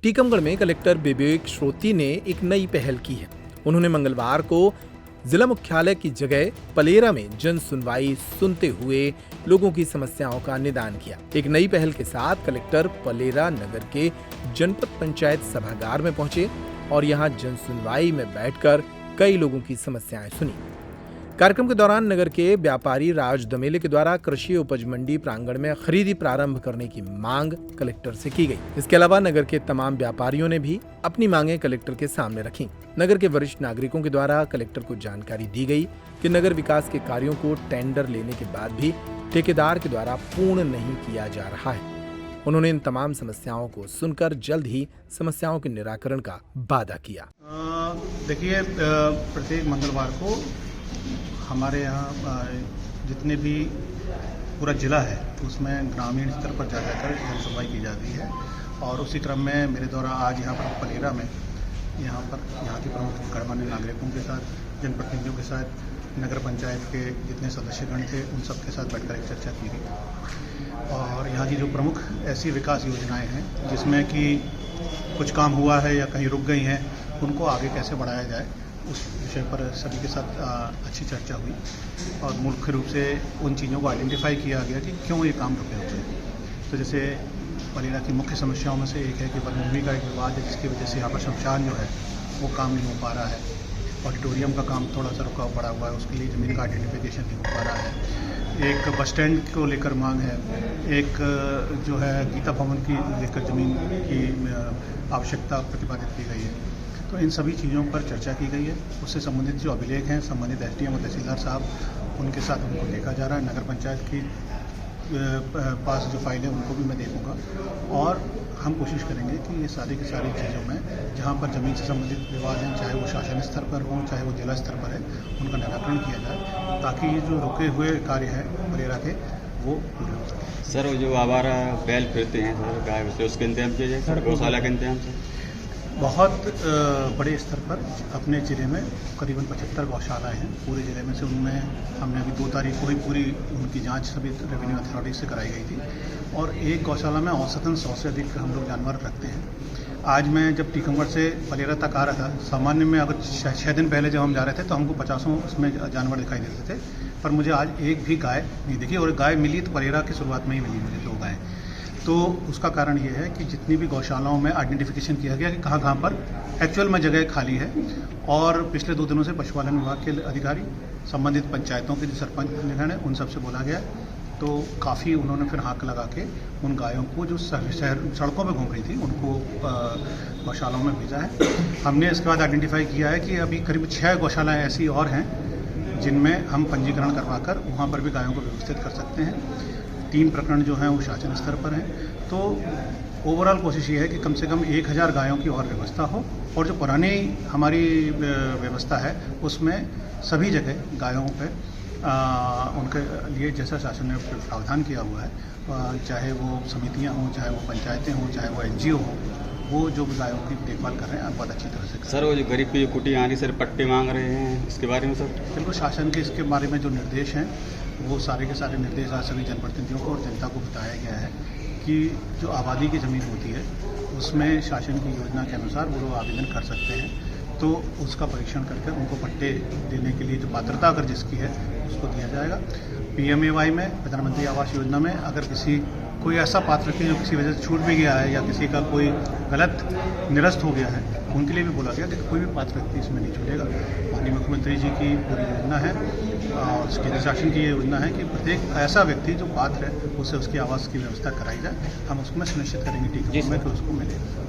टीकमगढ़ में कलेक्टर विवेक श्रोती ने एक नई पहल की है। उन्होंने मंगलवार को जिला मुख्यालय की जगह पलेरा में जन सुनवाई सुनते हुए लोगों की समस्याओं का निदान किया। एक नई पहल के साथ कलेक्टर पलेरा नगर के जनपद पंचायत सभागार में पहुंचे और यहां जन सुनवाई में बैठकर कई लोगों की समस्याएं सुनी। कार्यक्रम के दौरान नगर के व्यापारी राज दमेले के द्वारा कृषि उपज मंडी प्रांगण में खरीदी प्रारंभ करने की मांग कलेक्टर से की गई। इसके अलावा नगर के तमाम व्यापारियों ने भी अपनी मांगें कलेक्टर के सामने रखी। नगर के वरिष्ठ नागरिकों के द्वारा कलेक्टर को जानकारी दी गई कि नगर विकास के कार्यों को टेंडर लेने के बाद भी ठेकेदार के द्वारा पूर्ण नहीं किया जा रहा है। उन्होंने इन तमाम समस्याओं को सुनकर जल्द ही समस्याओं के निराकरण का वादा किया। देखिए, प्रत्येक मंगलवार को हमारे यहाँ जितने भी पूरा जिला है उसमें ग्रामीण स्तर पर जा जाकर जन सुनवाई की जाती है और उसी क्रम में मेरे द्वारा आज यहाँ पर पलेरा में यहाँ के प्रमुख गणमान्य नागरिकों के साथ, जनप्रतिनिधियों के साथ, नगर पंचायत के जितने सदस्यगण थे उन सब के साथ बैठकर एक चर्चा की गई और यहाँ की जो प्रमुख ऐसी विकास योजनाएं हैं जिसमें कि कुछ काम हुआ है या कहीं रुक गई हैं उनको आगे कैसे बढ़ाया जाए उस विषय पर सभी के साथ अच्छी चर्चा हुई और मुख्य रूप से उन चीज़ों को आइडेंटिफाई किया गया कि क्यों ये काम रुके हुए हैं। तो जैसे पलेरा की मुख्य समस्याओं में से एक है कि वनभूमि का एक विवाद है जिसकी वजह से यहाँ पर शमशान जो है वो काम नहीं हो पा रहा है। ऑडिटोरियम का काम थोड़ा सा रुका पड़ा हुआ है, उसके लिए ज़मीन का आइडेंटिफिकेशन नहीं हो पा रहा है। एक बस स्टैंड को लेकर मांग है, एक जो है गीता भवन की लेकर ज़मीन की आवश्यकता प्रतिपादित की गई है। तो इन सभी चीज़ों पर चर्चा की गई है। उससे संबंधित जो अभिलेख हैं संबंधित एसडीएम और तहसीलदार साहब उनके साथ उनको देखा जा रहा है। नगर पंचायत की पास जो फाइल है उनको भी मैं देखूंगा और हम कोशिश करेंगे कि ये सारी की सारी चीज़ों में जहाँ पर ज़मीन से संबंधित विवाद हैं, चाहे वो शासन स्तर पर हो चाहे वो जिला स्तर पर है, उनका निराकरण किया जाए ताकि ये जो रुके हुए कार्य हैं पलेरा के वो पूरे हो सके। सर, जो आवारा बैल फिरते हैं सर गाय से उसके इंतजाम किया जाए सर, गौशाला के इंतजाम से बहुत बड़े स्तर पर अपने ज़िले में करीबन 75 गौशालाएँ हैं पूरे ज़िले में से। उनमें हमने अभी 2 तारीख को ही पूरी उनकी जांच सभी रेवेन्यू अथॉरिटी से कराई गई थी और एक गौशाला में औसतन 100 से अधिक हम लोग जानवर रखते हैं। आज मैं जब टीकमगढ़ से पलेरा तक आ रहा था, सामान्य में अगर 6 दिन पहले जब हम जा रहे थे तो हमको 50 उसमें जानवर दिखाई देते थे, पर मुझे आज एक भी गाय नहीं दिखी और गाय मिली तो पलेरा की शुरुआत में ही मिली मुझे 2 गायें। तो उसका कारण ये है कि जितनी भी गौशालाओं में आइडेंटिफिकेशन किया गया कि कहाँ पर एक्चुअल में जगह खाली है और पिछले 2 दिनों से पशुपालन विभाग के अधिकारी संबंधित पंचायतों के जो सरपंच हैं उन सबसे बोला गया तो काफ़ी उन्होंने फिर हाथ लगा के उन गायों को जो सड़कों पे घूम रही थी उनको गौशालाओं में भेजा है। हमने इसके बाद आइडेंटिफाई किया है कि अभी करीब 6 गौशालाएँ ऐसी और हैं जिनमें हम पंजीकरण करवा कर वहाँ पर भी गायों को व्यवस्थित कर सकते हैं। 3 प्रकरण जो हैं वो शासन स्तर पर हैं। तो ओवरऑल कोशिश ये है कि कम से कम 1000 गायों की और व्यवस्था हो और जो पुरानी हमारी व्यवस्था है उसमें सभी जगह गायों पे उनके लिए जैसा शासन ने प्रावधान किया हुआ है, चाहे वो समितियां हों, चाहे वो पंचायतें हों, चाहे वो NGO हों, वो जो गायों की देखभाल कर रहे हैं बहुत अच्छी तरह से। सर, वो जो गरीब की कुटी आ रही सर पट्टे मांग रहे हैं इसके बारे में सर बिल्कुल शासन के इसके बारे में जो निर्देश हैं वो सारे के सारे निर्देश आज सभी जनप्रतिनिधियों को और जनता को बताया गया है कि जो आबादी की ज़मीन होती है उसमें शासन की योजना के अनुसार वो लोग आवेदन कर सकते हैं। तो उसका परीक्षण करके उनको पट्टे देने के लिए जो पात्रता अगर जिसकी है उसको दिया जाएगा। PMAY में, प्रधानमंत्री आवास योजना में, अगर कोई ऐसा पात्र व्यक्ति जो किसी वजह से छूट भी गया है या किसी का कोई गलत निरस्त हो गया है उनके लिए भी बोला गया कि कोई भी पात्र व्यक्ति इसमें नहीं छूटेगा। माननीय मुख्यमंत्री जी की पूरी योजना है और केंद्र शासन की ये योजना है कि प्रत्येक ऐसा व्यक्ति जो पात्र है उससे उसकी आवास की व्यवस्था कराई जाए। हम उसको सुनिश्चित करेंगे टीकमगढ़ में कि उसको मिले।